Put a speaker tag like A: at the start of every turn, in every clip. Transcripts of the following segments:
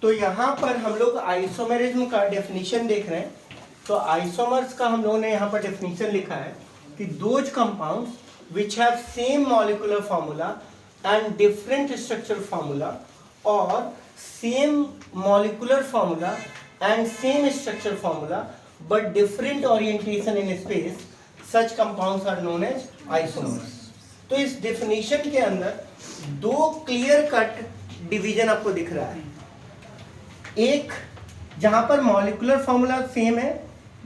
A: तो यहाँ पर हम लोग आइसोमेरिज्म का डेफिनेशन देख रहे हैं। तो आइसोमर्स का हम लोगों ने यहाँ पर डेफिनेशन लिखा है कि those compounds which have same molecular formula and different structural formula और same molecular formula and same structural formula but different orientation in space, such compounds are known as isomers. तो इस डेफिनेशन के अंदर दो clear cut division आपको दिख रहा है। एक जहां पर मॉलिक्यूलर फॉर्मूला सेम है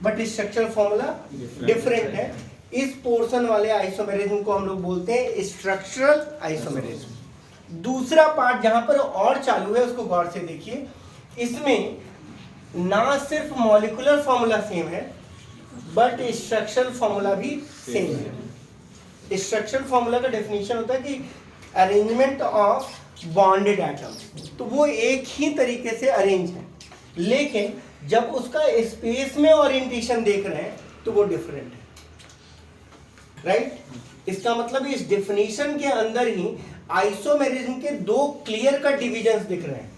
A: बट स्ट्रक्चरल फॉर्मूला डिफरेंट है, इस पोर्शन वाले आइसोमेरिज्म को हम लोग बोलते हैं स्ट्रक्चरल आइसोमेरिज्म। दूसरा पार्ट जहां पर और चालू है उसको गौर से देखिए। इसमें ना सिर्फ मॉलिक्यूलर फॉर्मूला सेम है बट स्ट्रक्चरल फॉर्मूला भी सेम है। स्ट्रक्चरल फॉर्मूला का डेफिनेशन होता है कि अरेंजमेंट ऑफ बॉन्डेड एटम, तो वो एक ही तरीके से अरेंज है, लेकिन जब उसका स्पेस में ओरिएंटेशन देख रहे हैं तो वो डिफरेंट है, राइट? इसका मतलब इस डेफिनेशन के अंदर ही आइसोमेरिज्म के दो क्लियर कट डिविजन्स दिख रहे हैं।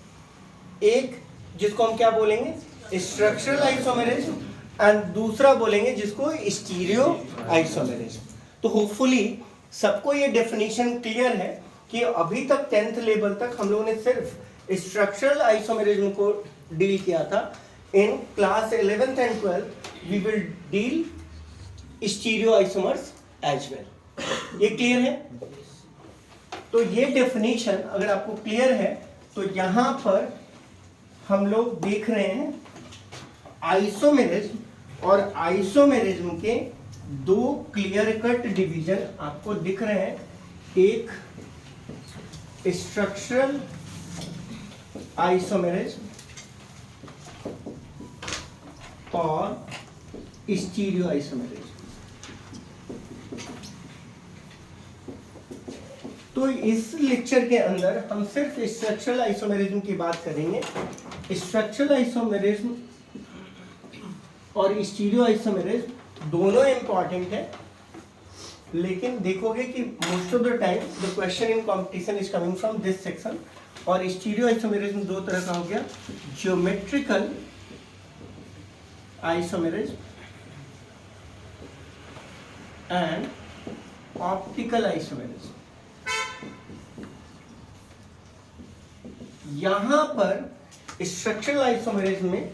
A: एक जिसको हम क्या बोलेंगे स्ट्रक्चरल आइसोमेरिज्म एंड दूसरा बोलेंगे जिसको स्टीरियो आइसोमेरिज्म। तो होपफुली सबको ये डेफिनेशन क्लियर है कि अभी तक 10th लेवल तक हम लोगों ने सिर्फ स्ट्रक्चरल आइसोमेरिज्म को डील किया था। In class 11th and 12th we will deal stereo isomers as well. ये क्लियर है? तो ये डेफिनेशन अगर आपको क्लियर है तो यहां पर हम लोग देख रहे हैं आइसोमेरिज्म और आइसोमेरिज्म के दो क्लियर कट डिवीजन आपको दिख रहे हैं। एक स्ट्रक्चरल आइसोमेरिज्म और स्टीरियो आइसोमेरिज्म। तो इस लेक्चर के अंदर हम सिर्फ स्ट्रक्चरल आइसोमेरिज्म की बात करेंगे। स्ट्रक्चरल आइसोमेरिज्म और स्टीरियो आइसोमेरिज्म दोनों इंपॉर्टेंट है, लेकिन देखोगे कि most of the time the question in competition is coming from this section. और स्टीरियो आइसोमेरिज्म दो तरह का हो गया, geometrical isomerism and optical isomerism. यहां पर स्ट्रक्चरल आइसोमेरिज्म में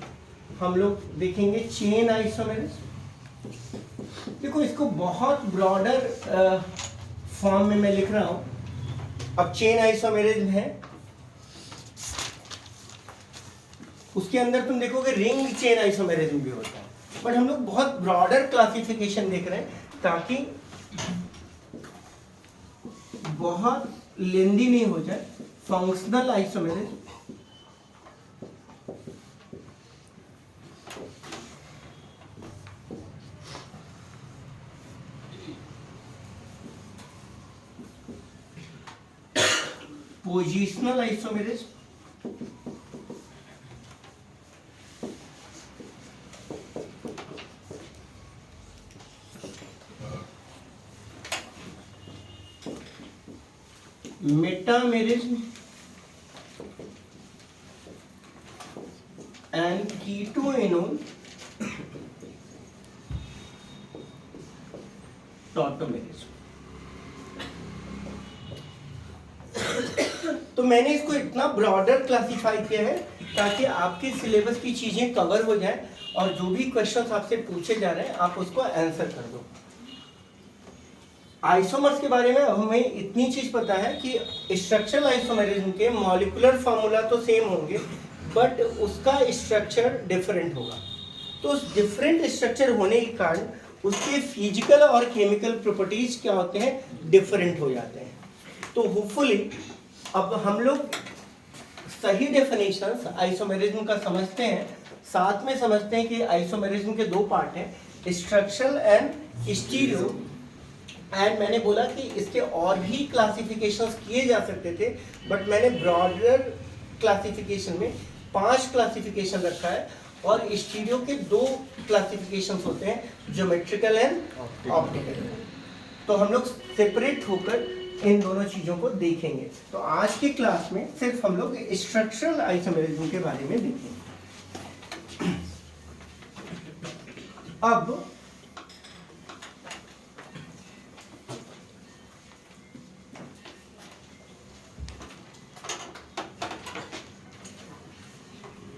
A: हम लोग देखेंगे चेन आइसोमेरिज्म। देखो इसको बहुत ब्रॉडर फॉर्म में मैं लिख रहा हूं। अब चेन आइसोमेरिज्म है, उसके अंदर तुम देखोगे रिंग चेन आइसोमेरिज्म भी होता है, बट हम लोग बहुत ब्रॉडर क्लासिफिकेशन देख रहे हैं ताकि बहुत लेंदी नहीं हो जाए। Functional isomerism, positional isomerism, metamerism and keto enol tautomerism. तो मैंने इसको इतना ब्रॉडर क्लासिफाई किया है ताकि आपके सिलेबस की चीजें कवर हो जाए और जो भी क्वेश्चंस आपसे पूछे जा रहे हैं आप उसको आंसर कर दो। आइसोमर्स के बारे में हमें इतनी चीज पता है कि स्ट्रक्चरल आइसोमेरिज्म के मॉलिक्यूलर फार्मूला तो सेम होंगे बट उसका स्ट्रक्चर डिफरेंट होगा। तो उस डिफरेंट स्ट्रक्चर होने के कारण उसके फिजिकल और केमिकल प्रॉपर्टीज क्या होते हैं, डिफरेंट हो जाते हैं। तो होपफुली अब हम लोग सही डेफिनेशंस आइसोमेरिज्म का समझते हैं, साथ में समझते हैं कि आइसोमेरिज्म के दो पार्ट हैं, स्ट्रक्चरल एंड स्टीरियो। एंड मैंने बोला कि इसके और भी क्लासिफिकेशंस किए जा सकते थे बट मैंने ब्रॉडर क्लासिफिकेशन में 5 क्लासिफिकेशन रखा है और स्टीरियो के 2 क्लासिफिकेशंस होते हैं, ज्योमेट्रिकल एंड ऑप्टिकल। तो हम लोग सेपरेट होकर इन दोनों चीज़ों को देखेंगे। तो आज की क्लास में सिर्फ हम लोग स्ट्रक्चरल आइसोमेरिज्म के बारे में देखेंगे। अब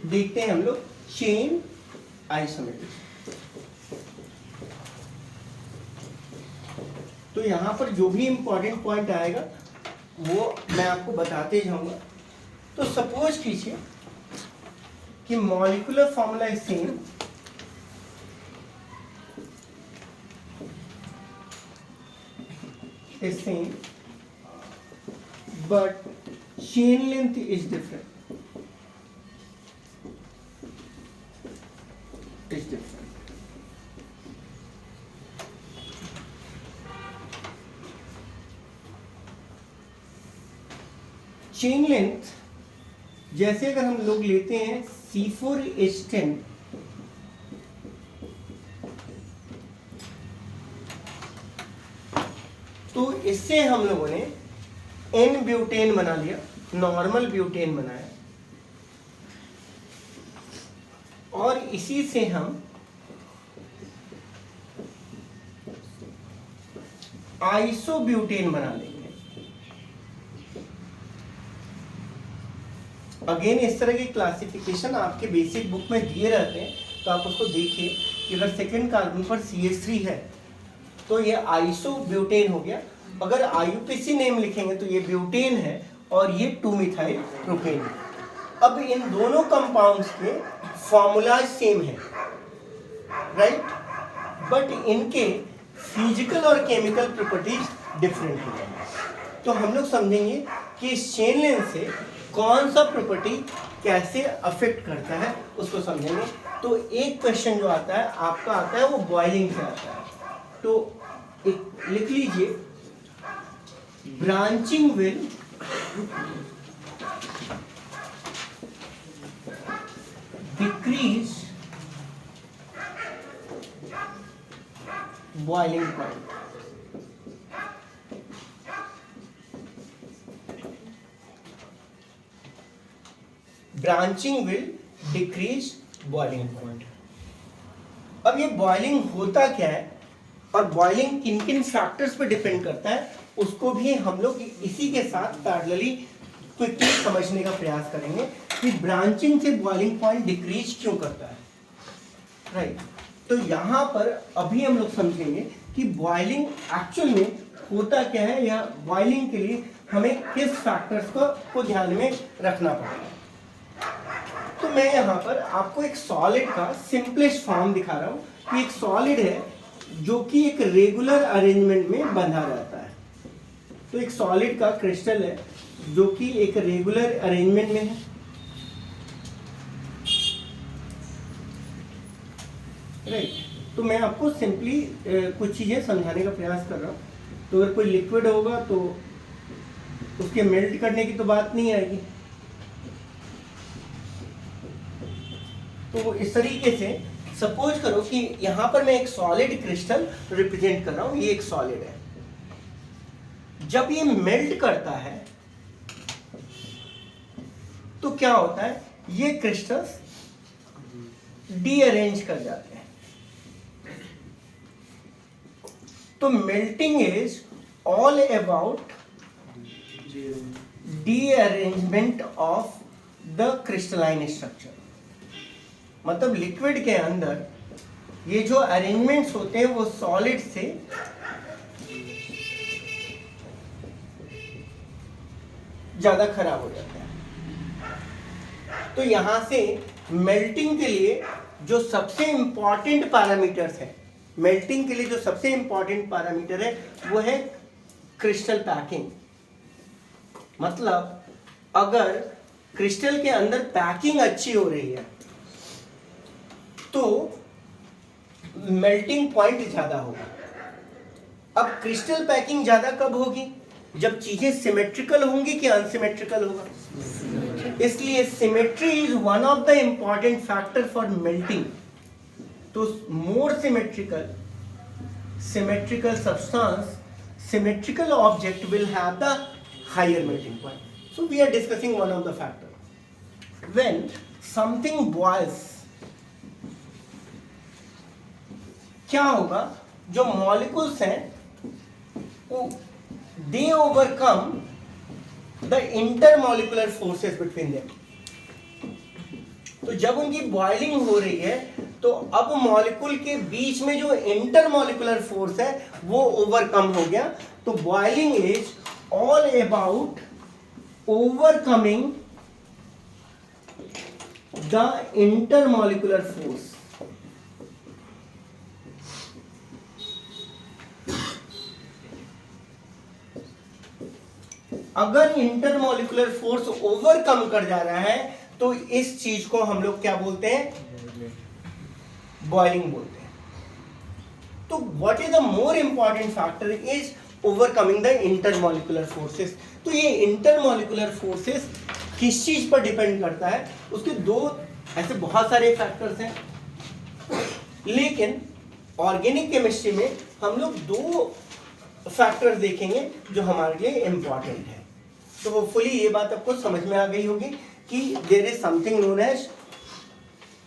A: देखते हैं हम लोग चेन आइसोमेरिज्म। तो यहां पर जो भी इंपॉर्टेंट पॉइंट आएगा वो मैं आपको बताते जाऊंगा। तो सपोज कीजिए कि molecular formula is same, but chain length is different. Chain length जैसे अगर हम लोग लेते हैं C4H10, तो इससे हम लोगों ने N ब्यूटेन बना लिया, नॉर्मल ब्यूटेन बनाया, और इसी से हम आइसोब्यूटेन बना लेंगे। अगेन इस तरह की क्लासिफिकेशन आपके बेसिक बुक में दिए रहते हैं, तो आप उसको देखिए कि अगर सेकेंड कार्बन पर CH3 है तो ये आइसोब्यूटेन हो गया। अगर IUPAC नेम लिखेंगे तो ये ब्यूटेन है और ये 2-मिथाइल प्रोपेन है। अब इन दोनों कंपाउंड्स के फॉर्मूला सेम है, राइट, बट इनके फिजिकल और केमिकल प्रॉपर्टीज डिफरेंट है। तो हम लोग समझेंगे कि इस चेन लेंथ से कौन सा प्रॉपर्टी कैसे अफेक्ट करता है उसको समझेंगे। तो एक क्वेश्चन जो आता है आपका आता है वो बॉइलिंग से आता है। तो लिख लीजिए, branching will decrease boiling point. Branching will decrease boiling point. अब ये बॉइलिंग होता क्या है और बॉइलिंग किन किन फैक्टर्स पर डिपेंड करता है उसको भी हम लोग इसी के साथ पैरेलली क्विकली समझने का प्रयास करेंगे कि ब्रांचिंग से बॉइलिंग पॉइंट डिक्रीज क्यों करता है, राइट। तो यहाँ पर अभी हम लोग समझेंगे कि बॉइलिंग एक्चुअल में होता क्या है या बॉइलिंग के लिए हमें किस फैक्टर्स को ध्यान में रखना पड़ेगा। तो मैं यहाँ पर आपको एक सॉलिड का सिंपलेस्ट फॉर्म दिखा रहा हूँ कि एक सॉलिड है जो कि एक रेगुलर अरेंजमेंट में बंधा रहता है। तो एक सॉलिड का क्रिस्टल है जो कि एक रेगुलर अरेंजमेंट में है, राइट। तो मैं आपको सिंपली कुछ चीज़ें समझाने का प्रयास कर रहा हूँ। तो अगर कोई लिक्विड होगा तो उसके मेल्ट करने की तो बात नहीं आएगी। तो इस तरीके से सपोज करो कि यहाँ पर मैं एक सॉलिड क्रिस्टल रिप्रेजेंट कर रहा हूँ, ये एक सॉलिड है। जब ये मेल्ट करता है तो क्या होता है, ये क्रिस्टल्स डीअरेंज कर जाते हैं। तो melting is all about derangement of the crystalline structure. मतलब लिक्विड के अंदर ये जो अरेंजमेंट्स होते हैं वो सॉलिड से ज्यादा खराब हो जाता है। तो यहां से मेल्टिंग के लिए जो सबसे इंपॉर्टेंट पैरामीटर्स है, मेल्टिंग के लिए जो सबसे इंपॉर्टेंट पैरामीटर है वो है क्रिस्टल पैकिंग। मतलब अगर क्रिस्टल के अंदर पैकिंग अच्छी हो रही है तो मेल्टिंग पॉइंट ज्यादा होगा। अब क्रिस्टल पैकिंग ज्यादा कब होगी, जब चीजें सिमेट्रिकल होंगी कि अनसिमेट्रिकल होगा। इसलिए symmetry is one of the important factor for melting. तो more symmetrical substance symmetrical object will have the higher melting point. So we are discussing one of the factors. When something boils, क्या होगा, जो molecules हैं they overcome the intermolecular forces between them. तो जब उनकी boiling हो रही है तो अब मॉलिक्यूल के बीच में जो इंटरमॉलिक्यूलर फोर्स है वो ओवरकम हो गया. तो boiling is all about overcoming the intermolecular force. अगर इंटरमॉलिक्यूलर फोर्स ओवरकम कर जा रहा है तो इस चीज को हम लोग क्या बोलते हैं, बॉइलिंग बोलते हैं. तो what is the more important factor is overcoming the intermolecular forces. तो ये इंटरमॉलिक्यूलर फोर्सेस किस चीज पर डिपेंड करता है, उसके दो ऐसे बहुत सारे फैक्टर्स हैं, लेकिन ऑर्गेनिक केमिस्ट्री में हम लोग दो फैक्टर्स देखेंगे जो हमारे लिए इंपॉर्टेंट है. तो होपफुली ये बात आपको समझ में आ गई होगी कि there is something known as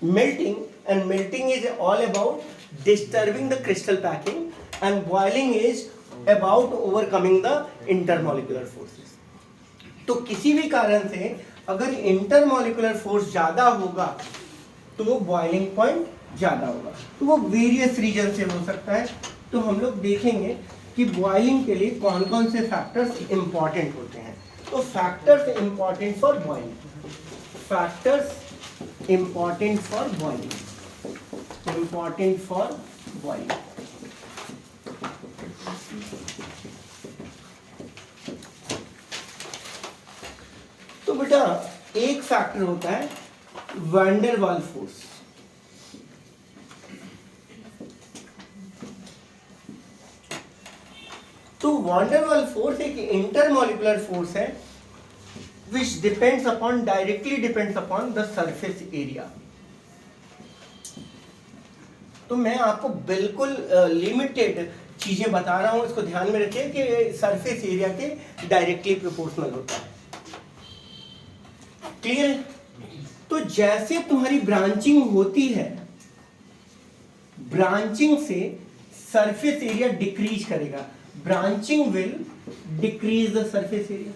A: melting, and melting is all about disturbing the crystal packing, and boiling is about overcoming the intermolecular forces. तो किसी भी कारण से अगर इंटरमॉलिक्यूलर फोर्स ज्यादा होगा तो वो बॉइलिंग पॉइंट ज्यादा होगा. तो वो वेरियस रीजन से हो सकता है. तो हम लोग देखेंगे कि बॉइलिंग के लिए कौन कौन से फैक्टर्स इंपॉर्टेंट होते हैं. तो factors important for boiling, factors important for boiling, important for boiling. तो बेटा एक फैक्टर होता है वैन डर वाल फोर्स. तो वैन डर वाल फोर्स एक इंटरमॉलिक्यूलर फोर्स है which directly depends upon the surface area. तो मैं आपको बिल्कुल लिमिटेड चीजें बता रहा हूं, इसको ध्यान में रखिए कि सरफेस एरिया के डायरेक्टली प्रोपोर्शनल होता है. क्लियर है? तो जैसे तुम्हारी ब्रांचिंग होती है, ब्रांचिंग से सरफेस एरिया डिक्रीज करेगा. Branching will decrease the surface area.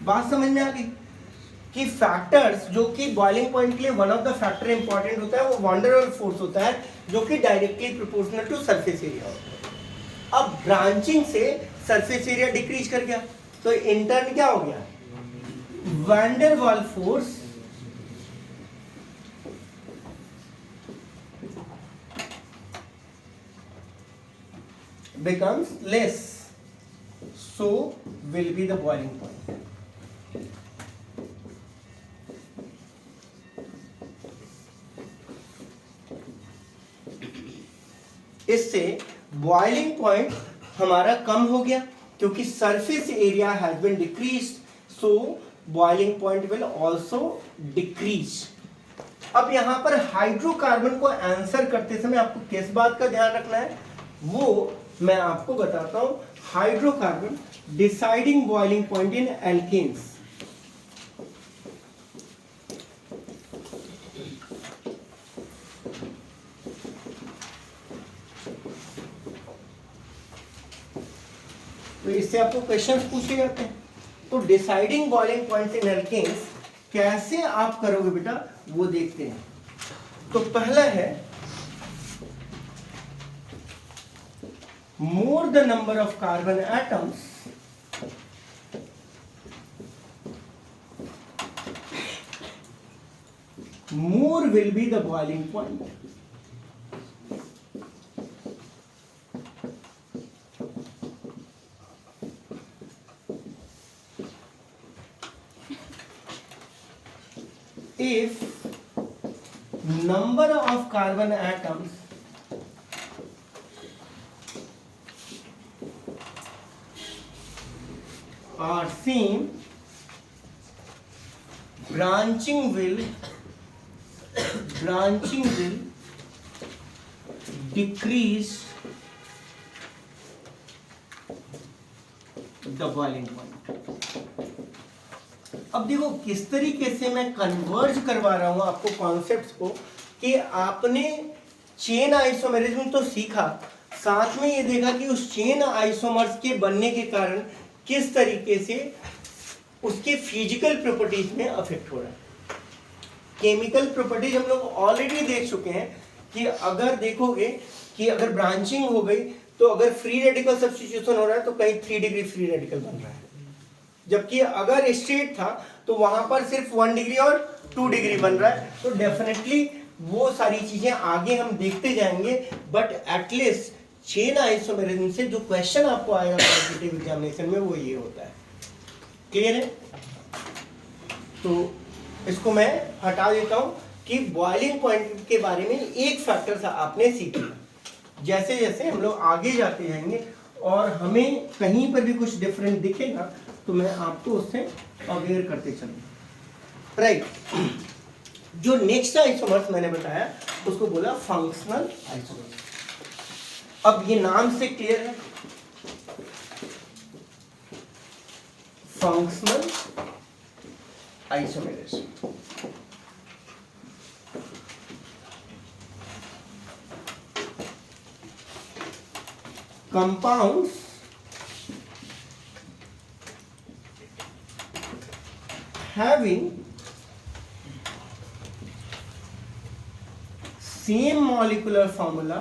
A: बात समझ में आ गई कि फैक्टर्स जो कि बॉइलिंग पॉइंट के लिए one of the factor important होता है वो वैन डर वाल फोर्स होता है जो कि directly proportional to surface area होता है. अब ब्रांचिंग से सरफेस एरिया डिक्रीज कर गया तो इंटर्न क्या हो गया, van der Waals force becomes less, so will be the boiling point. इससे बॉइलिंग पॉइंट हमारा कम हो गया क्योंकि surface area has been decreased, so boiling point will also decrease. अब यहां पर हाइड्रोकार्बन को आंसर करते समय आपको किस बात का ध्यान रखना है वो मैं आपको बताता हूं. Hydrocarbon deciding boiling point in alkanes. तो इससे आपको क्वेश्चंस पूछे जाते हैं. तो deciding boiling point in alkanes कैसे आप करोगे बेटा वो देखते हैं. तो पहला है more the number of carbon atoms, more will be the boiling point. If number of carbon atoms are same, branching will decrease the boiling point. अब देखो किस तरीके से मैं कन्वर्ज करवा रहा हूं आपको कॉन्सेप्ट्स को, कि आपने चेन आइसोमेरिज्म तो सीखा, साथ में ये देखा कि उस चेन आइसोमर्स के बनने के कारण किस तरीके से उसके फिजिकल प्रॉपर्टीज में अफेक्ट हो रहा है। केमिकल प्रॉपर्टीज हम लोग ऑलरेडी देख चुके हैं कि अगर देखोगे कि अगर ब्रांचिंग हो गई तो अगर फ्री रेडिकल सब्स्टिट्यूशन हो रहा है तो कहीं 3 डिग्री फ्री रेडिकल बन रहा है, जबकि अगर स्ट्रेट था तो वहां पर सिर्फ 1 डिग्री और 2 डिग्री बन रहा है। तो डेफिनेटली वो सारी चीजें आगे हम देखते जाएंगे, बट एटलीस्ट चेन आइसोमेरिज्म से जो क्वेश्चन आपको आएगा कॉम्पिटिटिव एग्जामिनेशन में वो ये होता है। क्लियर है? तो इसको मैं हटा देता हूं कि बॉइलिंग पॉइंट के बारे में एक फैक्टर सा आपने सीखा। जैसे जैसे हम लोग आगे जाते जाएंगे और हमें कहीं पर भी कुछ डिफरेंट दिखेगा तो मैं आपको उससे अवेयर करते चलूंगा। राइट, जो नेक्स्ट आइसोमर्स मैंने बताया उसको बोला फंक्शनल आइसोमर्स। अब ये नाम से क्लियर है, functional isomerism. Compounds having same molecular formula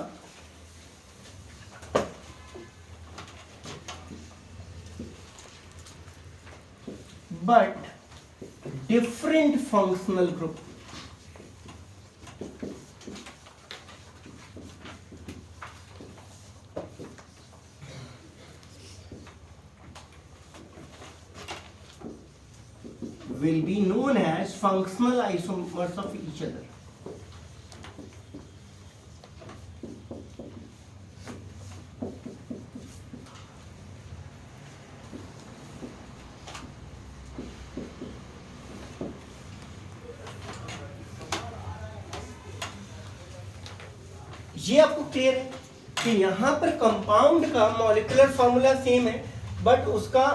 A: but different functional group. Will be known as functional isomers of each other. ये आपको क्लियर है कि यहां पर कंपाउंड का मॉलिक्यूलर फॉर्मूला सेम है बट उसका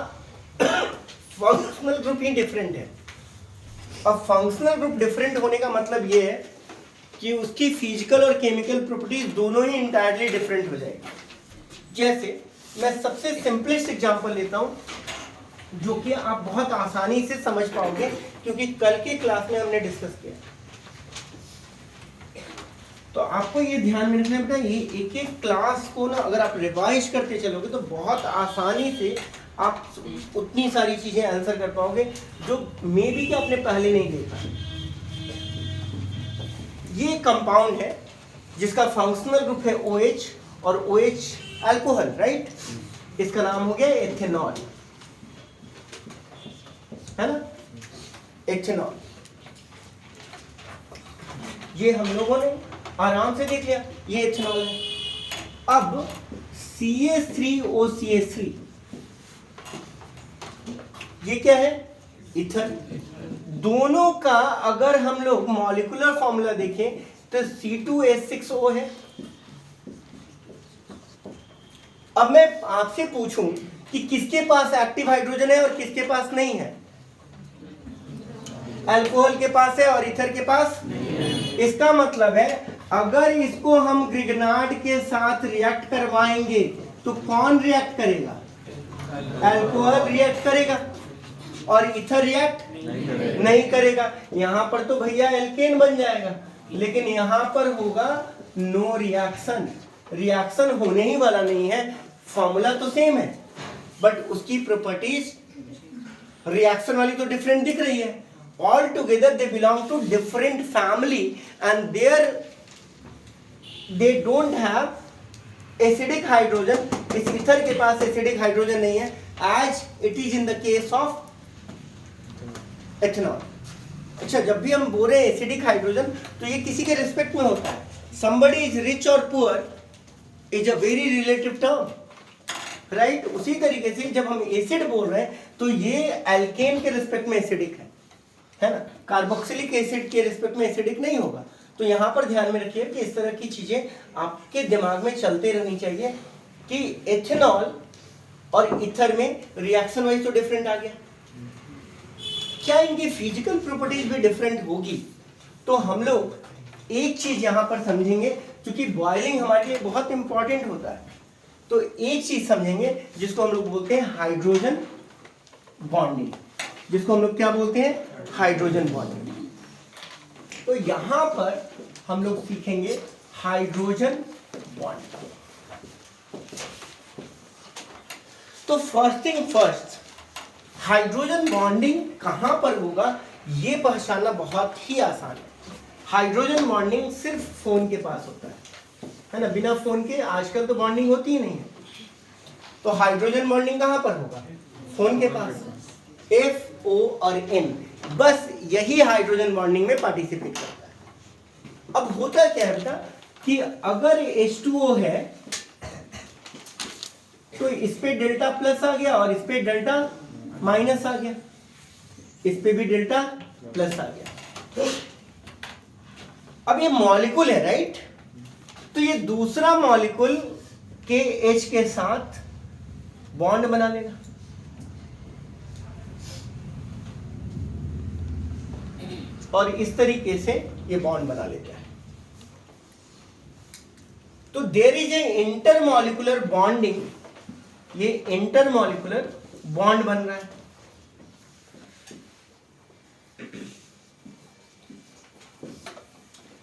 A: फंक्शनल ग्रुप ही डिफरेंट है। अब फंक्शनल ग्रुप डिफरेंट होने का मतलब ये है कि उसकी फिजिकल और केमिकल प्रॉपर्टीज दोनों ही इंटायरली डिफरेंट हो जाएगी। जैसे मैं सबसे सिंपलेस्ट एग्जांपल लेता हूं जो कि आप बहुत आसानी से समझ पाओगे क्योंकि कल के क्लास में हमने डिस्कस किया। तो आपको ये ध्यान में रखना है, ये एक एक क्लास को ना अगर आप रिवाइज करते चलोगे तो बहुत आसानी से आप उतनी सारी चीजें आंसर कर पाओगे जो मे बी कि आपने पहले नहीं देखा। ये कंपाउंड है जिसका फंक्शनल ग्रुप है OH और OH अल्कोहल, राइट? इसका नाम हो गया एथेनॉल, है ना? एथेनॉल। ये हम लोगों ने आराम से देख लिया, ये एथेनॉल है। अब CH3OCH3 ये क्या है? ईथर। दोनों का अगर हम लोग मॉलिक्यूलर फॉर्मूला देखें तो C2H6O है। अब मैं आपसे पूछूं कि किसके पास एक्टिव हाइड्रोजन है और किसके पास नहीं है? अल्कोहल के पास है और ईथर के पास नहीं। इसका मतलब है अगर इसको हम ग्रिग्नार्ड के साथ रिएक्ट करवाएंगे तो कौन रिएक्ट करेगा? अल्कोहल रिएक्ट करेगा और ईथर रिएक्ट नहीं करेगा। यहां पर तो भैया एल्केन बन जाएगा, लेकिन यहां पर होगा नो रिएक्शन। रिएक्शन होने ही वाला नहीं है। फॉर्मूला तो सेम है बट उसकी प्रॉपर्टीज रिएक्शन वाली तो डिफरेंट दिख रही है। All together they belong to different family and they don't have acidic hydrogen. इस ईथर के पास एसिडिक हाइड्रोजन नहीं है as it is in the case of ethanol. अच्छा, जब भी हम बोल रहे हैं एसिडिक हाइड्रोजन तो ये किसी के रिस्पेक्ट में होता है। somebody is rich or poor is a very relative term, right? उसी तरीके से जब हम एसिड बोल रहे हैं तो ये एल्केन के रिस्पेक्ट में एसिडिक है ना? कार्बोक्सिलिक एसिड के रिस्पेक्ट में एसिडिक नहीं होगा। तो यहाँ पर ध्यान में रखिए कि इस तरह की चीजें आपके दिमाग में चलते रहनी चाहिए कि एथेनॉल और ईथर में रिएक्शन वाइज तो डिफरेंट आ गया, क्या इनकी फिजिकल प्रॉपर्टीज भी डिफरेंट होगी? तो हम लोग एक चीज यहां पर समझेंगे, क्योंकि बॉइलिंग हमारे लिए बहुत इंपॉर्टेंट होता है, तो एक चीज समझेंगे जिसको हम लोग बोलते हैं हाइड्रोजन बॉन्डिंग, जिसको हम लोग क्या बोलते हैं? Hydrogen bonding. तो यहां पर हम लोग सीखेंगे हाइड्रोजन बॉन्डिंग। तो first thing first, hydrogen bonding कहां पर होगा ये पहचानना बहुत ही आसान है। हाइड्रोजन बॉन्डिंग सिर्फ फोन के पास होता है ना, बिना फोन के आजकल तो बॉन्डिंग होती ही नहीं है। तो हाइड्रोजन बॉन्डिंग कहां पर होगा? फोन के पास। F O और N, बस यही हाइड्रोजन बॉन्डिंग में पार्टिसिपेट करता है। अब होता क्या है बेटा कि अगर H2O है तो इस पे डेल्टा प्लस आ गया और इस पे डेल्टा माइनस आ गया, इस पे भी डेल्टा प्लस आ गया। अब ये मॉलिक्यूल है राइट, तो ये दूसरा मॉलिक्यूल के H के साथ बॉन्ड बना लेगा। और इस तरीके से ये बॉन्ड बना लेता है। तो there is a intermolecular bonding, ये इंटरमॉलिक्यूलर बॉन्ड बन रहा है।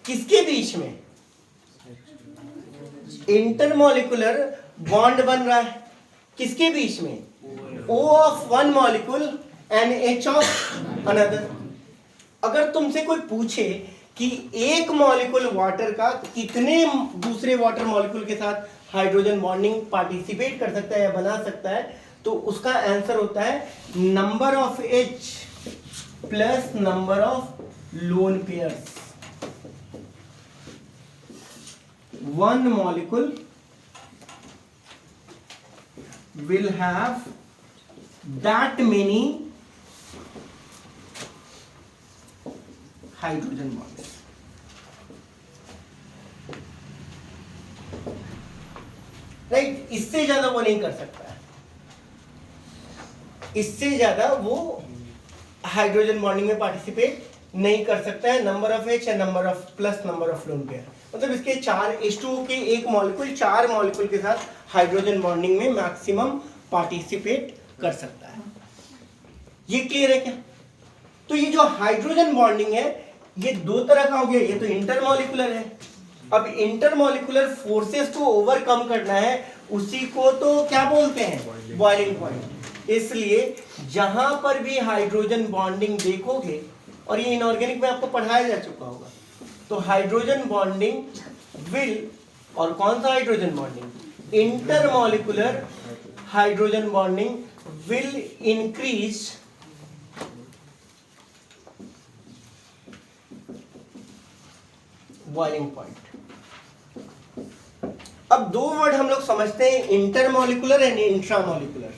A: किसके बीच में? इंटरमॉलिक्यूलर बॉन्ड बन रहा है। किसके बीच में? O of one molecule and H of another. अगर तुमसे कोई पूछे कि एक मॉलिक्यूल वाटर का कितने दूसरे वाटर मॉलिक्यूल के साथ हाइड्रोजन बॉन्डिंग पार्टिसिपेट कर सकता है या बना सकता है, तो उसका आंसर होता है number of H plus number of lone pairs. One molecule will have that many hydrogen bonds. Right, इससे ज्यादा वो नहीं कर सकता है, इससे ज्यादा वो हाइड्रोजन बॉन्डिंग में पार्टिसिपेट नहीं कर सकता है। नंबर ऑफ H या number of plus number of lone pair, मतलब इसके चार H2O के एक मॉलिक्यूल चार मॉलिक्यूल के साथ हाइड्रोजन बॉन्डिंग में मैक्सिमम पार्टिसिपेट कर सकता है। ये क्लियर है क्या? तो ये जो हाइड्रोजन बॉन्डिंग है ये दो तरह का हो गया, ये तो इंटरमॉलिक्यूलर है। अब इंटरमॉलिक्यूलर फोर्सेस को ओवरकम करना है, उसी को तो क्या बोलते हैं? Boiling point. इसलिए जहां पर भी हाइड्रोजन बॉन्डिंग देखोगे, और ये इनऑर्गेनिक में आपको पढ़ाया जा चुका होगा, तो हाइड्रोजन बॉन्डिंग विल, और कौन सा hydrogen bonding? Intermolecular hydrogen bonding will increase boiling point. अब दो वर्ड हम लोग समझते हैं, intermolecular and intramolecular.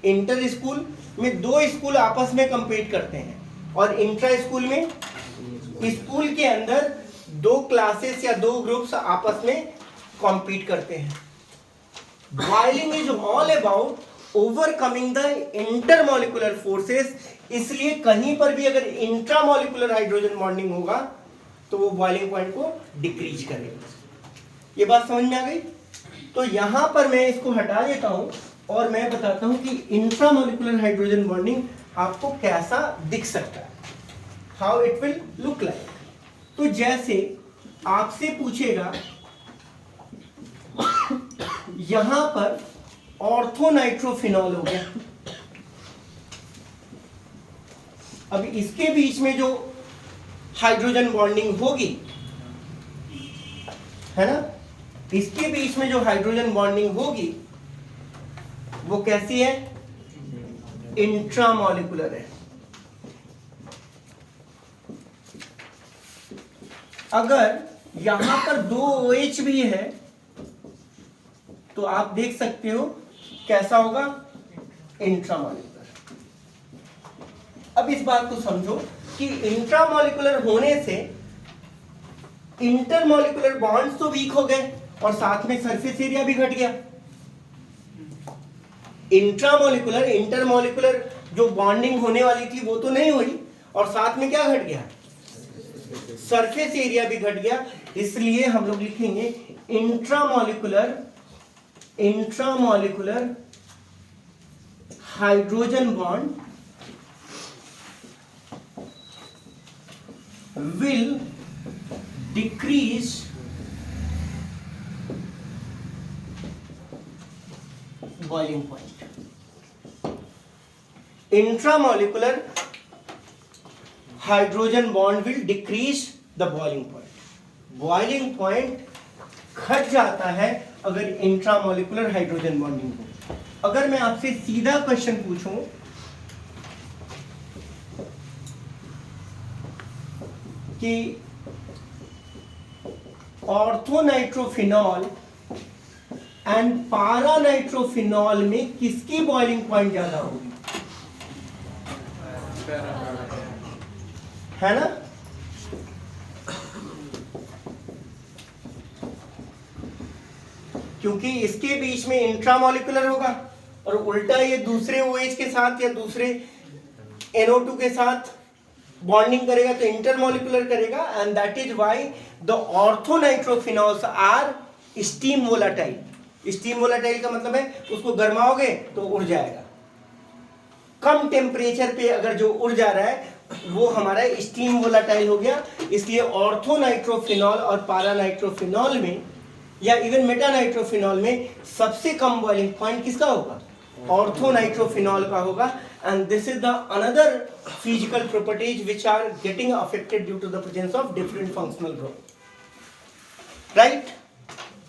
A: Inter school में दो स्कूल आपस में कंपीट करते हैं, और इंट्रा स्कूल में स्कूल के अंदर दो क्लासेस या दो ग्रुप्स आपस में कंपीट करते हैं। Boiling is all about overcoming the intermolecular forces, इसलिए कहीं पर भी अगर इंट्रामॉलिक्यूलर हाइड्रोजन बॉन्डिंग होगा तो वो बॉइलिंग पॉइंट को डिक्रीज करेगा। ये बात समझ में आ गई? तो यहां पर मैं इसको हटा देता हूं और मैं बताता हूं कि इंट्रामॉलिक्यूलर हाइड्रोजन बॉन्डिंग आपको कैसा दिख सकता है, how it will look like. तो जैसे आपसे पूछेगा यहां पर ऑर्थोनाइट्रोफिनॉल हो गया, अब इसके बीच में जो हाइड्रोजन बॉन्डिंग होगी है ना, इसके बीच में जो हाइड्रोजन बॉन्डिंग होगी वो कैसी है? इंट्रामॉलिक्यूलर है। अगर यहां पर दो OH भी है तो आप देख सकते हो कैसा होगा? इंट्रामॉलिक्यूलर। अब इस बात को समझो कि इंट्रामॉलिक्यूलर होने से इंटरमॉलिक्यूलर बॉन्ड्स तो वीक हो गए और साथ में सरफेस एरिया भी घट गया। इंट्रामॉलिक्यूलर इंटरमॉलिक्यूलर जो बॉन्डिंग होने वाली थी वो तो नहीं हुई और साथ में क्या घट गया, सरफेस एरिया भी घट गया। इसलिए हम लोग लिखेंगे intramolecular hydrogen bond will decrease boiling point. Intramolecular hydrogen bond will decrease the boiling point. Boiling point घट जाता है अगर इंट्रामोलिकुलर हाइड्रोजन बॉन्डिंग हो। अगर मैं आपसे सीधा क्वेश्चन पूछूं कि ऑर्थोनाइट्रोफिनॉल एंड पारानाइट्रोफिनॉल में किसकी बॉइलिंग पॉइंट ज्यादा होगी, है ना? क्योंकि इसके बीच में इंट्रामोलिकुलर होगा और उल्टा ये दूसरे OH के साथ या दूसरे NO2 के साथ बॉन्डिंग करेगा तो इंटरमोलिकुलर करेगा। And that is why the orthonitrophenols are steam volatile. Steam volatile का मतलब है उसको गर्माओगे तो उड़ जाएगा। कम टेम्परेचर पे अगर जो उड़ जा रहा है वो हमारा स्टीम वोलाटाइल हो गया। इसलिए ऑर्थोनाइट्रोफिनॉल और पारानाइट्रोफिनॉल में या इवन मेटानाइट्रोफिनॉल में सबसे कम बॉइलिंग पॉइंट किसका होगा, ऑर्थोनाइट्रोफिनॉल का होगा। And this is the another physical properties which are getting affected due to the presence of different functional group, right?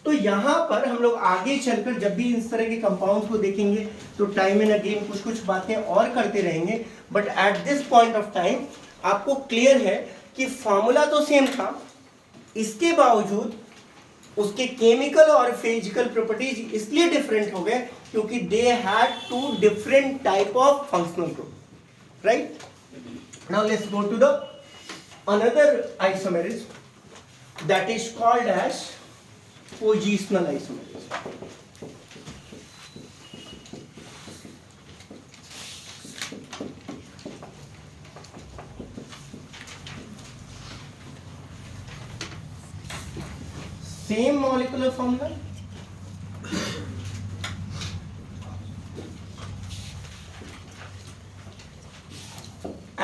A: तो यहाँ पर हम लोग आगे चलकर जब भी इस तरह के कंपाउंड्स को देखेंगे तो टाइम एंड अगेन कुछ कुछ बातें और करते रहेंगे। But at this point of time आपको क्लियर है कि फॉर्मूला तो सेम था, इसके बावजूद उसके केमिकल और फिजिकल प्रॉपर्टीज इसलिए डिफरेंट हो गए क्योंकि they had two different type of functional group, right? Now let's go to the another isomerism that is called as positional isomerism. Same molecular formula,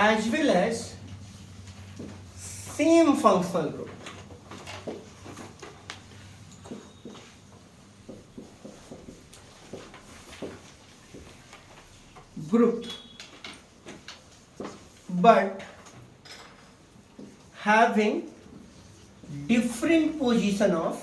A: as well as same functional group. But having different position of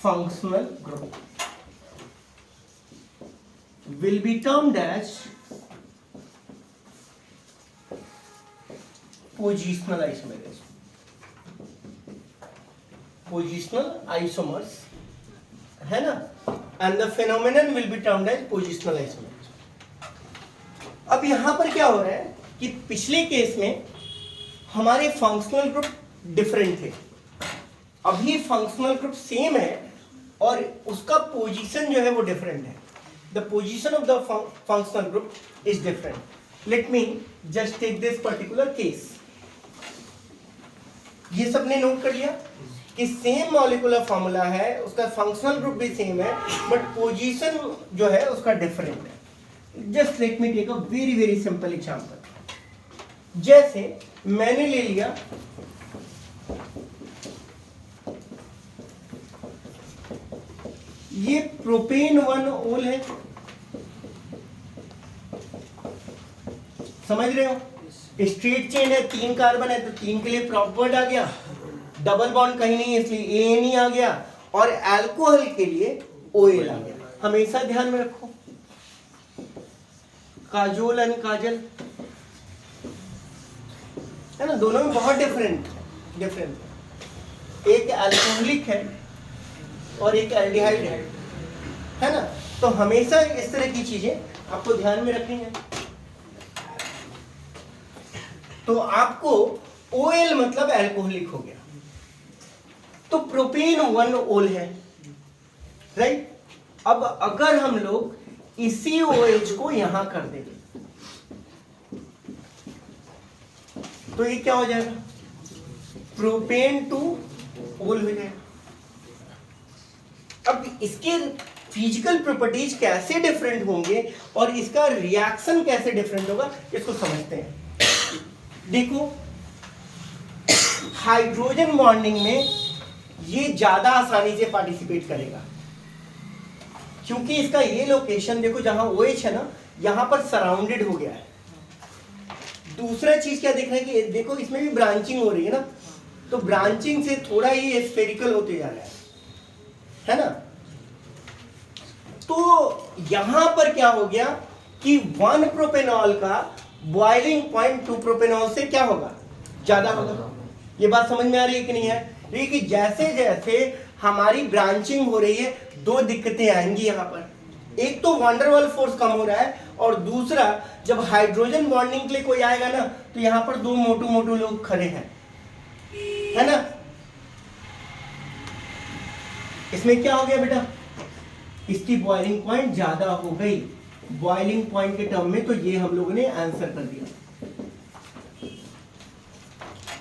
A: functional group will be termed as positional isomerism. Positional isomers है ना, and the phenomenon will be termed as positional isomerism. अब यहाँ पर क्या हो रहा है कि पिछले केस में हमारे फंक्शनल ग्रुप डिफरेंट थे, अभी फंक्शनल ग्रुप सेम है और उसका पोजीशन जो है वो डिफरेंट है। The position of the functional group is different. Let me just take this particular case. ये सबने नोट कर लिया कि सेम मॉलिक्यूलर फॉर्मूला है, उसका फंक्शनल ग्रुप भी सेम है, बट पोजीशन जो है उसका डिफरेंट है। Just let me take a very very simple example. जैसे मैंने ले लिया ये प्रोपेन 1 ओल है, समझ रहे हो? स्ट्रेट चेन है, 3 कार्बन है तो 3 के लिए प्रॉपर वर्ड आ गया, डबल बॉन्ड कहीं नहीं है इसलिए ANE आ गया, और अल्कोहल के लिए OL आ गया। हमेशा ध्यान में रखो, काजोल एंड काजल है ना, दोनों में बहुत डिफरेंट एक अल्कोहलिक है और एक एल्डिहाइड है ना। तो हमेशा इस तरह की चीजें आपको ध्यान में रखनी है। तो आपको OL मतलब अल्कोहलिक हो गया, तो प्रोपेन 1 ओल है, राइट। अब अगर हम लोग इसी OH को यहां कर देंगे तो ये क्या हो जाएगा, प्रोपेन 2 ओल हो जाएगा। अब इसके फिजिकल प्रॉपर्टीज कैसे डिफरेंट होंगे और इसका रिएक्शन कैसे डिफरेंट होगा, इसको समझते हैं। देखो, हाइड्रोजन बॉन्डिंग में ये ज्यादा आसानी से पार्टिसिपेट करेगा, क्योंकि इसका ये लोकेशन देखो जहां OH है ना, यहां पर सराउंडेड हो गया है। दूसरा चीज क्या देख रहे हैं कि देखो इसमें भी ब्रांचिंग हो रही है ना, तो ब्रांचिंग से थोड़ा ही स्फेरिकल होते जा रहा है ना। तो यहां पर क्या हो गया कि 1 प्रोपेनॉल का बॉइलिंग पॉइंट 2 प्रोपेनॉल से क्या होगा, ज्यादा होगा। ये बात समझ में आ रही है कि नहीं है? कि जैसे जैसे हमारी ब्रांचिंग हो रही है, दो दिक्कतें आएंगी यहाँ पर। एक तो वंडरवॉल फोर्स कम हो रहा है, और दूसरा जब हाइड्रोजन बॉन्डिंग के लिए कोई आएगा ना, तो यहाँ पर दो मोटू मोटू लोग खड़े हैं, है ना। इसमें क्या हो गया बेटा, इसकी बॉइलिंग पॉइंट ज्यादा हो गई। बॉइलिंग पॉइंट के टर्म में तो ये हम लोगों ने आंसर कर दिया।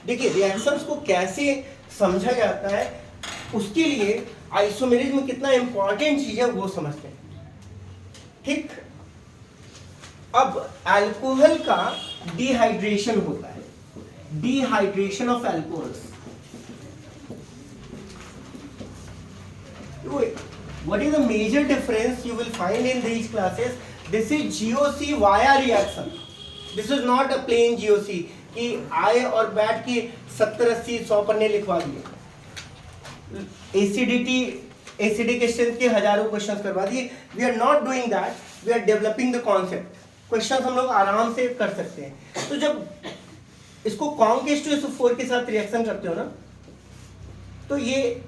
A: देखिए रिएक्शंस को कैसे समझा जाता है, उसके लिए आइसोमेरिज्म में कितना इंपॉर्टेंट चीज है वो समझते हैं, ठीक। अब अल्कोहल का डिहाइड्रेशन होता है, dehydration of alcohols. What is the major difference you will find in these classes? This is GOC via reaction. This is not a plain GOC कि आए और बैठ के 70, 80, 100 पन्ने लिखवा दिए, एसिडिक स्ट्रेंथ के हजारों क्वेश्चंस करवा दिए। We are not doing that, we are developing the concept. Questions हम लोग आराम से कर सकते हैं। तो जब इसको कॉन्क H2SO4 के साथ रिएक्शन करते हो ना, तो ये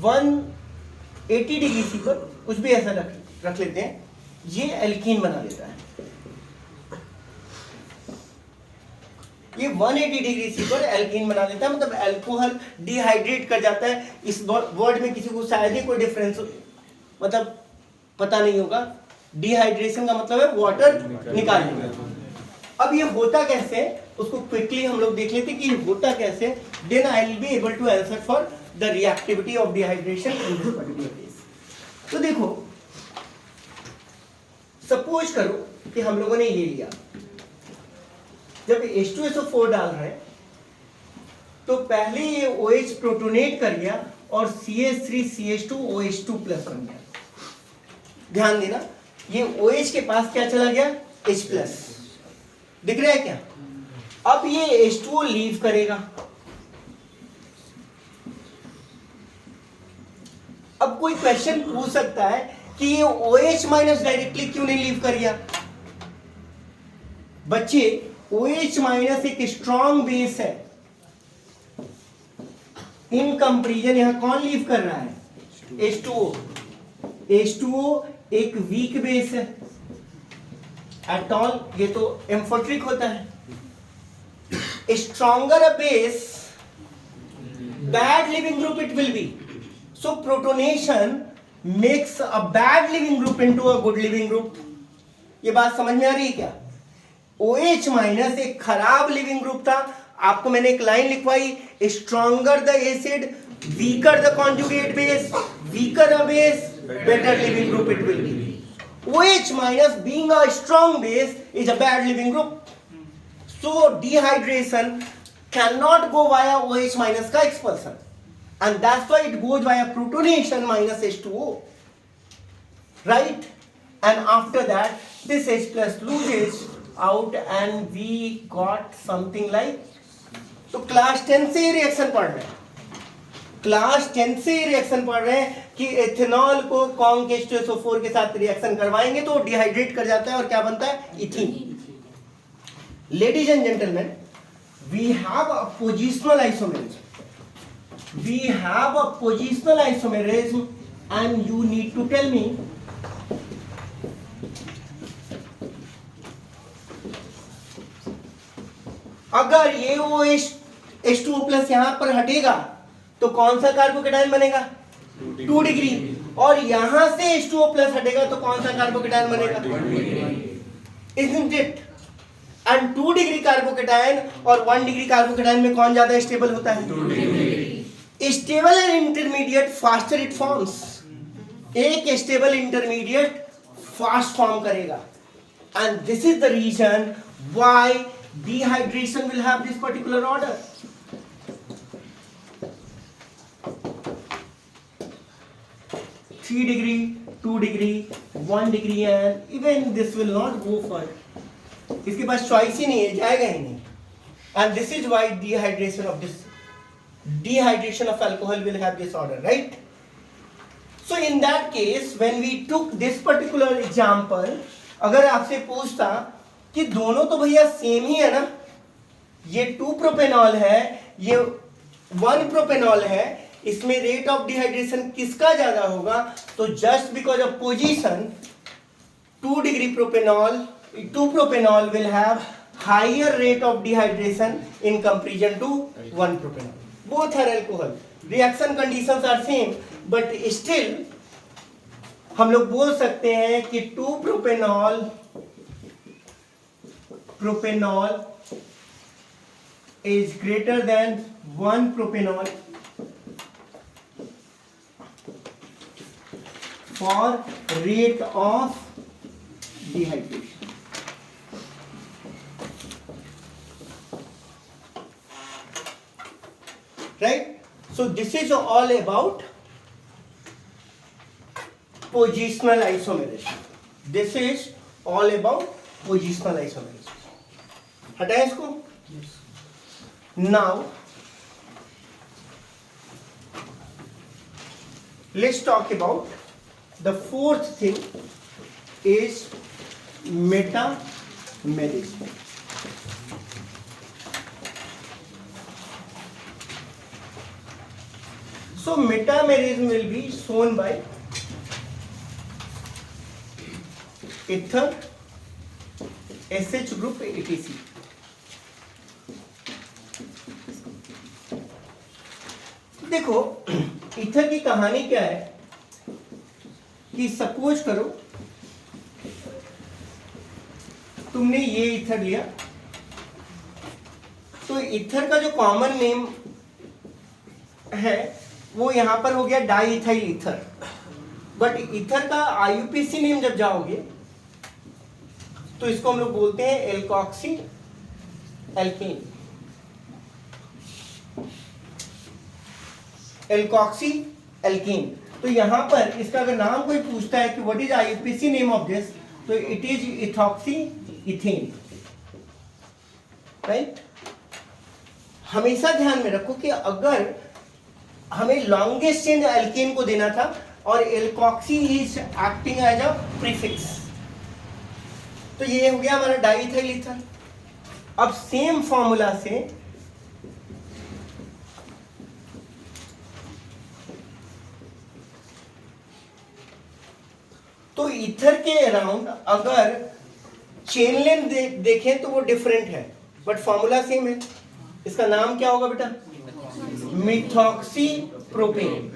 A: 180 डिग्री सी पर कुछ भी ऐसा रख लेते हैं, ये एल्कीन बना देता है। ये 180 डिग्री सी पर एल्कीन बना देता है, मतलब अल्कोहल डिहाइड्रेट कर जाता है। इस वर्ड में किसी को शायद ही कोई डिफरेंस मतलब पता नहीं होगा। डिहाइड्रेशन का मतलब है वाटर निकालना। अब ये होता कैसे, उसको क्विकली हम लोग देख लेते कि ये होता कैसे, then I will be able to answer for the reactivity of dehydration in this particular case. तो देखो, सपोज करो कि हम लोगों ने ये लिया, जब H2SO4 डाल रहे हैं तो पहले ये OH प्रोटोनेट कर गया और CH3CH2OH2 प्लस बन गया। ध्यान देना, ये OH के पास क्या चला गया, H प्लस। दिख रहा है क्या? अब ये H2O लीव करेगा। अब कोई क्वेश्चन पूछ सकता है कि ये OH माइनस डायरेक्टली क्यों नहीं लीव कर गया? बच्चे, OH माइनस एक स्ट्रॉन्ग बेस है, इन कंपैरिजन यहां कौन लीव कर रहा है, H2O। H2O एक वीक बेस है, एटॉल ये तो एम्फोट्रिक होता है। Stronger a base, bad living group it will B. So protonation makes a bad leaving group into a good leaving group. ये बात समझ में आ रही है क्या? OH माइनस एक खराब लिविंग ग्रुप था, आपको मैंने एक लाइन लिखवाई, stronger the acid weaker the conjugate base, weaker a base better leaving group it will be. OH minus being a strong base is a bad living group. So dehydration cannot go via OH minus का expulsion, and that's why it goes via protonation minus H2O, right? And after that this H plus loses out and we got something like, तो class 10 से reaction पढ़ रहे हैं, class 10 से reaction पढ़ रहे हैं कि एथेनॉल को कॉन्क H2SO4 के साथ रिएक्शन करवाएंगे तो डिहाइड्रेट कर जाता है और क्या बनता है, ethene. Ladies and gentleman, we have a positional isomerism, we have a positional isomerism, and you need to tell me अगर ये ओ H2O प्लस यहां पर हटेगा तो कौन सा कार्बोकेटायन बनेगा? 2 डिग्री। और यहां से H2O प्लस हटेगा तो कौन सा कार्बोकेटायन बनेगा? 1 degree. Isn't it? And 2 degree carbocation और 1 डिग्री कार्बोकेटायन में कौन ज्यादा स्टेबल होता है? 2 degree. Stable and intermediate faster it forms. एक स्टेबल इंटरमीडिएट फास्ट फॉर्म करेगा, and this is the reason why dehydration will have this particular order. Three degree, 2 degree, 1 degree, and even this will not go for, इसके पास choice ही नहीं है, जाएगा ही नहीं। And this is why dehydration of alcohol will have this order, right? So in that case, when we took this particular example, अगर आपसे पूछता कि दोनों तो भैया सेम ही है ना, ये 2 प्रोपेनॉल है, ये 1 प्रोपेनॉल है, इसमें रेट ऑफ डिहाइड्रेशन किसका ज्यादा होगा? तो just because of position 2 degree propanol, 2 propanol will have higher rate of dehydration in comparison to 1 propanol. Both are alcohol. Reaction conditions are same, but still हम लोग बोल सकते हैं कि 2 propanol is greater than 1 propanol for rate of dehydration. Right? So this is all about positional isomerism. This is all about positional isomerism. हटाएं इसको? Yes. Now let's talk about the fourth thing is metamerism. So metamerism will be shown by ether, SH group, etc. देखो ether की कहानी क्या है कि suppose करो तुमने ये ईथर लिया, तो ईथर का जो कॉमन नेम है वो यहां पर हो गया डाईइथाइल ईथर, बट ईथर का आईयूपीसी नेम जब जाओगे तो इसको हम लोग बोलते हैं एल्कोक्सी एल्केन। Alkoxy alkene. तो यहां पर इसका अगर नाम कोई पूछता है कि what is IUPAC name of this, तो it is ethoxy ethane, right? हमेशा ध्यान में रखो कि अगर हमें लॉन्गेस्ट चेन एल्केन को देना था और alkoxy is acting as a prefix, तो ये हो गया हमारा डाईइथाइल ईथर। अब सेम फॉर्मूला से तो ईथर के अराउंड अगर चेन लेंथ देखें तो वो डिफरेंट है, बट फॉर्मूला सेम है। इसका नाम क्या होगा बेटा? Methoxy propane.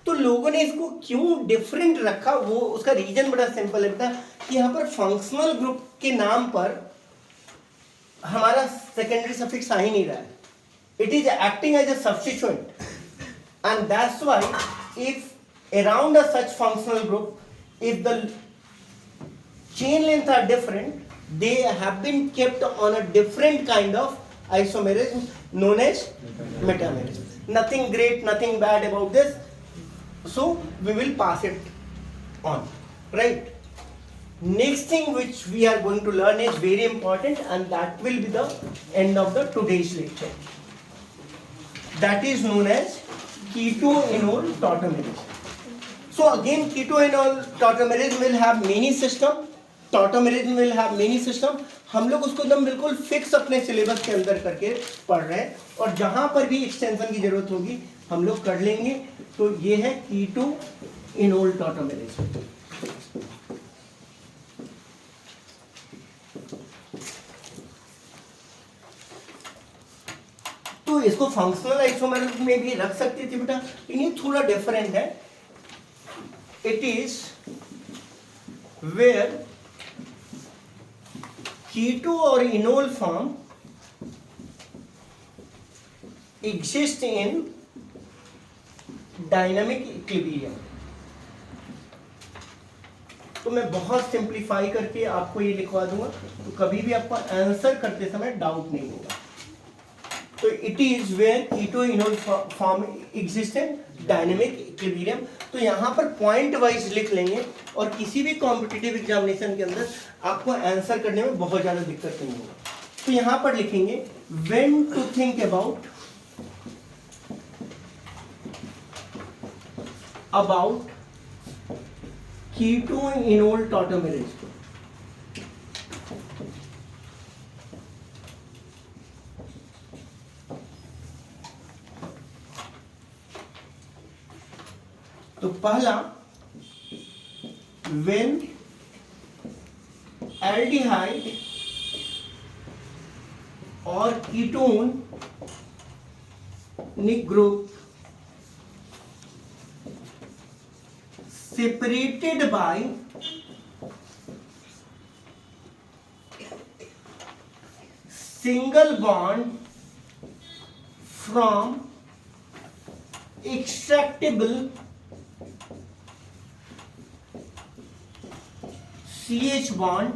A: तो लोगों ने इसको क्यों डिफरेंट रखा, वो उसका रीजन बड़ा सिंपल है बेटा, कि यहां पर फंक्शनल ग्रुप के नाम पर हमारा सेकेंडरी सफिक्स आ ही नहीं रहा है। It is acting as a substituent, and that's why if around a such functional group, if the chain length are different, they have been kept on a different kind of isomerism known as metamerism. Nothing great, nothing bad about this, so we will pass it on, right? Next thing which we are going to learn is very important, and that will be the end of the today's lecture. That is known as keto-enol tautomerism. So again, keto-enol tautomerism will have many systems. Tautomerism will have many system. हम लोग उसको एकदम बिल्कुल fix अपने syllabus के अंदर करके पढ़ रहे हैं, और जहां पर भी एक्सटेंशन की जरूरत होगी हम लोग कर लेंगे। तो ये है कीटो-एनोल टॉटोमेरिज्म। तो इसको फंक्शनल आइसोमर्स में भी रख सकते थे बेटा, लेकिन ये थोड़ा डिफरेंट है. इट इज वेयर कीटो और इनोल फॉर्म एग्जिस्ट इन डायनामिक इक्विलिब्रियम. तो मैं बहुत सिंप्लीफाई करके आपको ये लिखवा दूंगा, तो कभी भी आपको आंसर करते समय डाउट नहीं होगा. तो it is where keto enol form exist in dynamic equilibrium. तो यहाँ पर पॉइंट वाइज लिख लेंगे और किसी भी कॉम्पिटिटिव एग्जामिनेशन के अंदर आपको आंसर करने में बहुत ज़्यादा दिक्कत नहीं होगा. तो यहाँ पर लिखेंगे when to think about keto enol tautomerism. तो पहला, व्हेन एल्डिहाइड और ketone group separated by single bond from extractable CH bond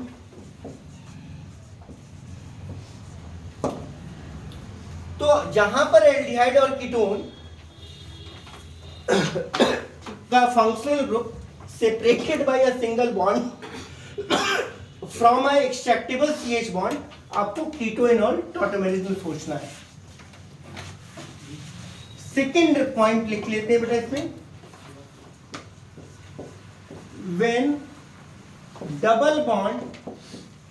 A: तो जहां पर एल्डिहाइड और कीटोन का functional group separated by a single bond from a extractable CH bond, आपको keto enol टॉटोमेरेज में सोचना है. सेकेंड पॉइंट लिख लेते हैं बेटा इसमें, when double bond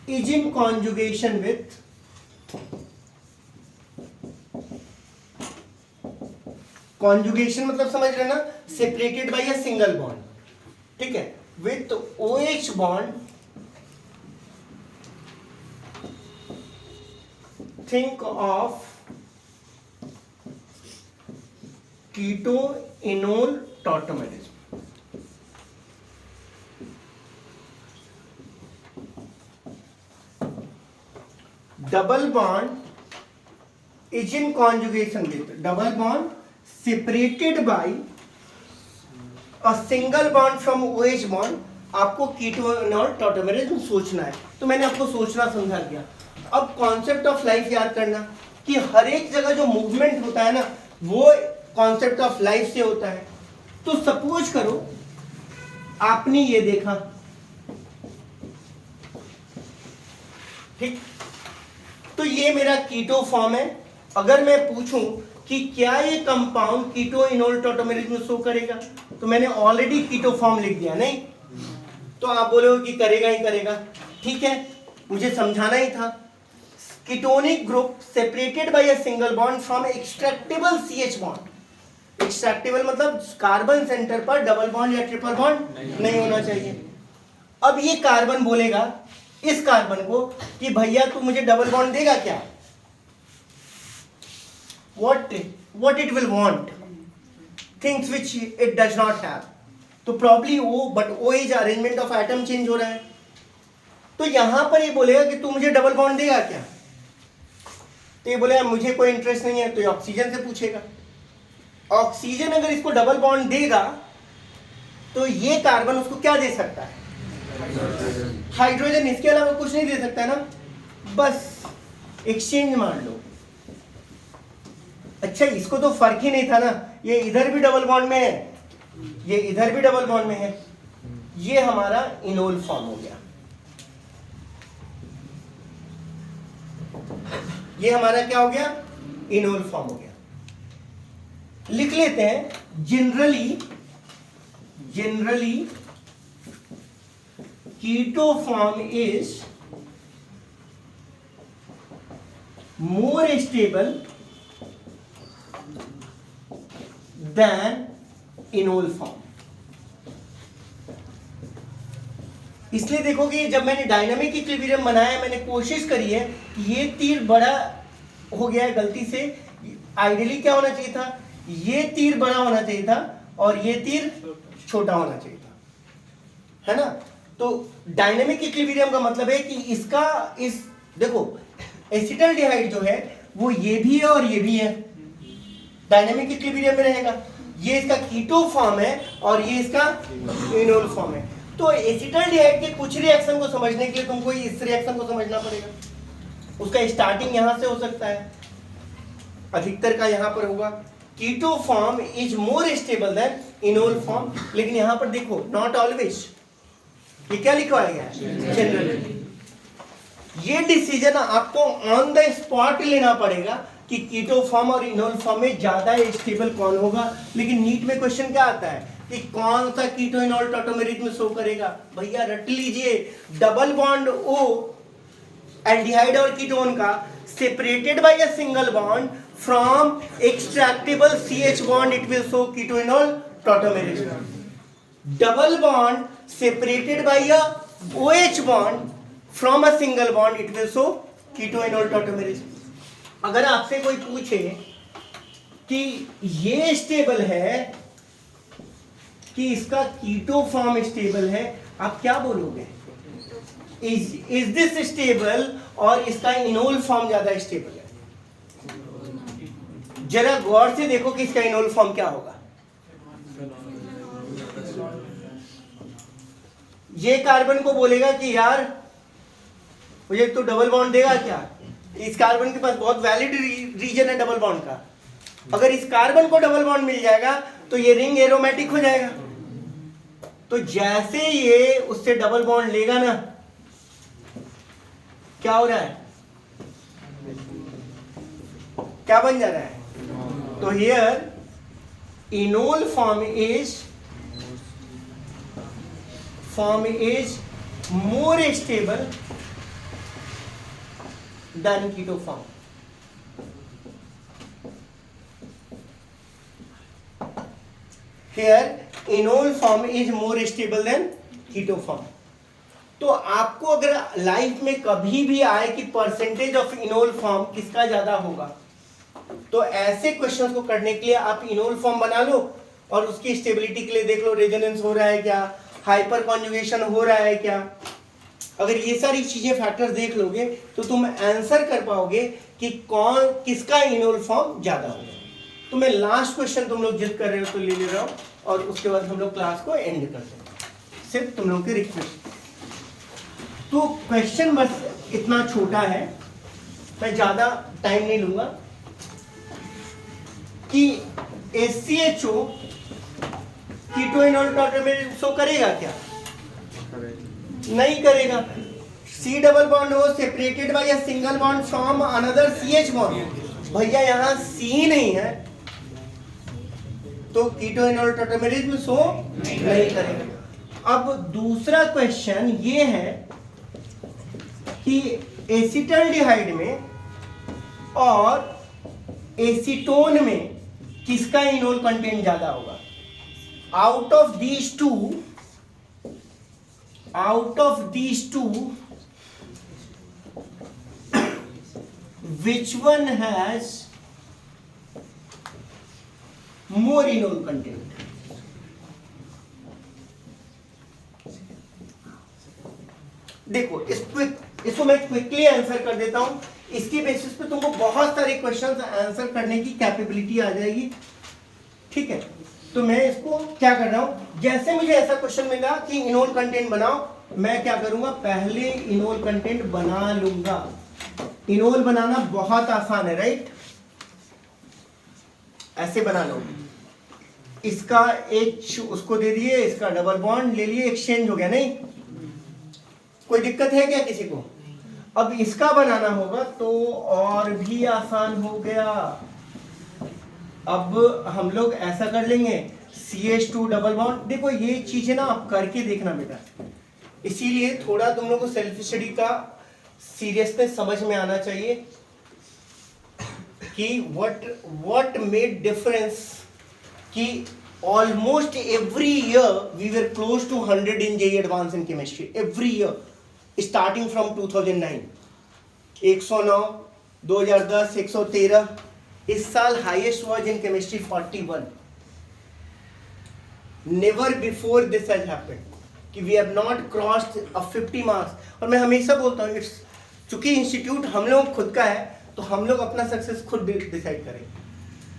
A: is in conjugation with conjugation मतलब समझ रहे ना, separated by a single bond, ठीक है, with OH bond, think of keto enol tautomerism. Double bond is in conjugation with, double bond separated by a single bond from OH bond, आपको keto enol टॉटोमेरेज में सोचना है. तो मैंने आपको सोचना समझा दिया. अब कॉन्सेप्ट ऑफ लाइफ याद करना कि हर एक जगह जो मूवमेंट होता है ना, वो कॉन्सेप्ट ऑफ लाइफ से होता है. तो सपोज करो आपने ये देखा, ठीक, तो ये मेरा कीटो फॉर्म है. अगर मैं पूछूं कि क्या ये कंपाउंड कीटो इनोल टॉटोमेरेज में शो करेगा, तो मैंने ऑलरेडी कीटो फॉर्म लिख दिया, नहीं? तो आप बोलोगे कि करेगा ही करेगा. ठीक है, मुझे समझाना ही था. Ketonic group separated by a single bond from extractable CH bond. Extractable मतलब कार्बन सेंटर पर डबल बॉन्ड या ट्रिपल बॉन्ड नहीं होना चाहिए. अब ये कार्बन बोलेगा इस कार्बन को कि भैया तू मुझे डबल बॉन्ड देगा क्या? what it will want, things which it does not have. तो probably O, but OH arrangement of atom change हो रहा है. तो यहां पर ये बोलेगा कि तू मुझे डबल बॉन्ड देगा क्या? तो ये बोलेगा मुझे कोई इंटरेस्ट नहीं है. तो ये ऑक्सीजन से पूछेगा. ऑक्सीजन अगर इसको डबल बॉन्ड देगा तो ये कार्बन उसको क्या दे सकता है? हाइड्रोजन. इसके अलावा कुछ नहीं दे सकता ना. बस एक्सचेंज मान लो. अच्छा, इसको तो फर्क ही नहीं था ना, ये इधर भी डबल बॉन्ड में है, ये इधर भी डबल बॉन्ड में है. ये हमारा इनोल फॉर्म हो गया. ये हमारा क्या हो गया? इनोल फॉर्म हो गया. लिख लेते हैं generally keto form is more stable than enol form. इसलिए देखोगे जब मैंने डायनामिक इक्विलिब्रियम बनाया, मैंने कोशिश करी है कि ये तीर बड़ा हो गया है गलती से, आइडियली क्या होना चाहिए था, ये तीर बड़ा होना चाहिए था और ये तीर छोटा होना चाहिए था, है ना। तो डायनेमिक इक्विलिब्रियम का मतलब है कि इसका इस देखो एसिटाल्डिहाइड जो है वो ये भी है और ये भी है, डायनेमिक इक्विलिब्रियम में रहेगा। ये इसका कीटो फॉर्म है और ये इसका इनोल फॉर्म है। तो एसिटाल्डिहाइड के कुछ रिएक्शन को समझने के लिए तुमको इस रिएक्शन को समझना पड़ेगा। उसका स्टार्टिंग यहां से हो सकता है, अधिकतर का यहां पर होगा। Keto form is more stable than enol form, लेकिन यहां पर देखो नॉट ऑलवेज, ये क्या लिखवाया गया है, जनरली। ये डिसीजन आपको ऑन द स्पॉट लेना पड़ेगा कि कीटो फॉर्म और इनोल फॉर्म में ज्यादा स्टेबल कौन होगा। लेकिन नीट में क्वेश्चन क्या आता है कि कौन सा कीटो इनोल टॉटोमेरिक में शो करेगा। भैया रट लीजिए, डबल बॉन्ड ओ एल्डिहाइड और कीटोन का separated by a single bond from extractable CH bond, it will show keto enol tautomeric. Double bond separated by a OH bond from a single bond, it will show keto-enol tautomerism. अगर आपसे कोई पूछे कि ये stable है कि इसका कीटो form stable है, आप क्या बोलोगे, इज दिस स्टेबल और इसका इनोल फॉर्म ज्यादा स्टेबल है। जरा गौर से देखो कि इसका इनोल फॉर्म क्या होगा। ये कार्बन को बोलेगा कि यार मुझे तो डबल बॉन्ड देगा क्या, इस कार्बन के पास बहुत वैलिड रीजन है डबल बॉन्ड का। अगर इस कार्बन को डबल बॉन्ड मिल जाएगा तो ये रिंग एरोमेटिक हो जाएगा। तो जैसे ये उससे डबल बॉन्ड लेगा ना, क्या हो रहा है, क्या बन जा रहा है। तो here enol form is more stable than keto form. Here enol form is more stable than keto form. तो आपको अगर लाइफ में कभी भी आए कि परसेंटेज ऑफ इनोल फॉर्म किसका ज्यादा होगा, तो ऐसे क्वेश्चंस को करने के लिए आप इनोल फॉर्म बना लो और उसकी स्टेबिलिटी के लिए देख लो रेजोनेंस हो रहा है क्या, हाइपर कॉन्जुगेशन हो रहा है क्या। अगर ये सारी चीजें फैक्टर्स देख लोगे तो तुम आंसर कर पाओगे कि कौन किसका इनोल फॉर्म ज्यादा होगा। तो मैं लास्ट क्वेश्चन तुम लोग जिद कर रहे हो तो ले रहा हूं और उसके बाद हम लोग क्लास को एंड करते हैं, सिर्फ तुम लोग की रिक्वेस्ट। तो क्वेश्चन बस इतना छोटा है, मैं ज्यादा टाइम नहीं लूंगा, कि HCHO कीटो इनोल टॉटोमेरिक शो करेगा क्या, नहीं करेगा। C डबल बॉन्ड हो separated by a single bond from another CH bond, भैया यहाँ C नहीं है तो कीटो इनोल टॉटोमेरिक में शो नहीं करेगा। अब दूसरा क्वेश्चन ये है कि एसिटाल्डिहाइड में और एसीटोन में किसका इनोल कंटेंट ज्यादा होगा। Out of these two, which one has more enol content? देखो इसको मैं क्विकली आंसर कर देता हूं, इसके बेसिस पे तुमको बहुत सारे क्वेश्चंस आंसर करने की कैपेबिलिटी आ जाएगी, ठीक है। तो मैं इसको क्या कर रहा हूं, जैसे मुझे ऐसा क्वेश्चन मिला कि इनोल कंटेंट बनाओ, मैं क्या करूंगा, पहले इनोल कंटेंट बना लूंगा। इनोल बनाना बहुत आसान है, राइट। ऐसे बना लो, इसका H उसको दे दिए, इसका डबल बॉन्ड ले लिए, एक्सचेंज हो गया, नहीं कोई दिक्कत है क्या किसी को। अब इसका बनाना होगा तो और भी आसान हो गया। अब हम लोग ऐसा कर लेंगे, CH2 डबल बॉन्ड। देखो ये चीजें ना आप करके देखना बेटा, इसीलिए थोड़ा तुम लोग को सेल्फ स्टडी का सीरियसनेस समझ में आना चाहिए कि व्हाट मेड डिफरेंस, कि almost every year we were close to 100 in JEE advance in chemistry, every year starting from 2009, 109, 2010 113, इस साल highest was in chemistry 41. Never before this has happened कि we have not crossed 50 marks. और मैं हमेशा बोलता हूँ it's, चूंकि institute हम लोग खुद का है तो हम लोग अपना सक्सेस खुद डिसाइड करेंगे,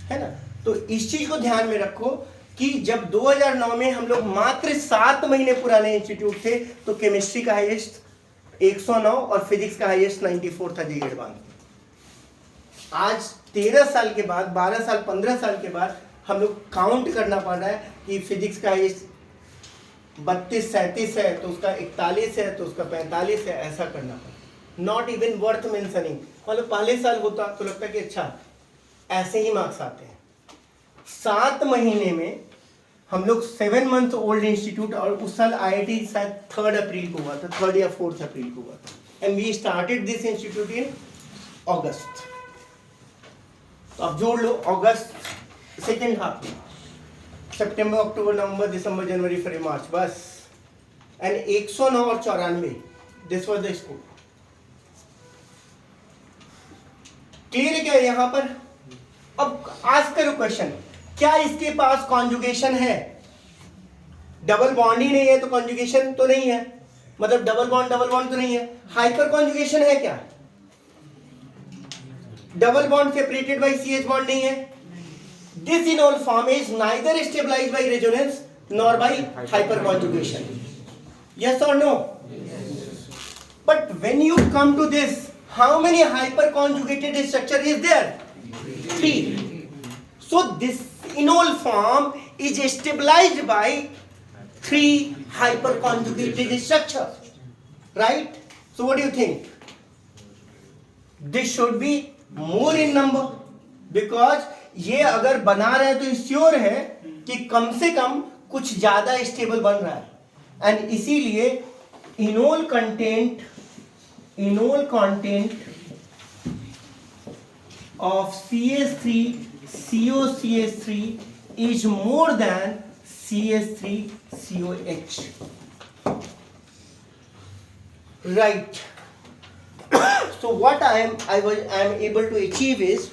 A: है ना. तो इस चीज को ध्यान में रखो कि जब 2009 में हम लोग मात्र 7 महीने पुराने इंस्टीट्यूट थे तो केमिस्ट्री का हाईएस्ट 109 और फिजिक्स का हाईएस्ट 94 था जी एडवांस. आज 13 साल के बाद, 12 साल 15 साल के बाद हम लोग काउंट करना पड़ रहा है कि फिजिक्स का हाईएस्ट 32-37 है तो उसका 41 है तो उसका 45 है, ऐसा करना पड़ा. Not even worth mentioning. मतलब पहले साल होता तो लगता कि अच्छा ऐसे ही मार्क्स आते हैं. 7 महीने में हम लोग 7 मंथ ओल्ड इंस्टीट्यूट, और उस साल IIT शायद 3 अप्रैल को हुआ था, 3 या 4 अप्रैल को हुआ था. And we started this institute in August. तो अब जोड़ लो, अगस्त सेकेंड हाफ में, सितंबर अक्टूबर नवंबर दिसंबर जनवरी फरवरी मार्च, बस. एंड 109 और 94, this was the score. Clear है क्या यहाँ पर? अब आज करो क्वेश्चन, क्या इसके पास कॉन्जुगेशन है? डबल बॉन्ड ही नहीं है तो कॉन्जुगेशन तो नहीं है, मतलब डबल बॉन्ड तो नहीं है. हाइपर कॉन्जुगेशन है क्या? Double bond separated by CH bond नहीं है. This enol form is neither stabilised by resonance nor by hyperconjugation. Yes और no? But when you come to this, how many hyper conjugated structure is there? 3. So this enol form is stabilized by 3 hyper conjugated structure, right? So what do you think? This should be more in number, because ये अगर बना रहे हैं तो sure है कि कम से कम कुछ ज्यादा स्टेबल बन रहा है. एंड इसीलिए enol content of CH3 COCH3 is more than CH3 COH. Right. So what I am able to achieve is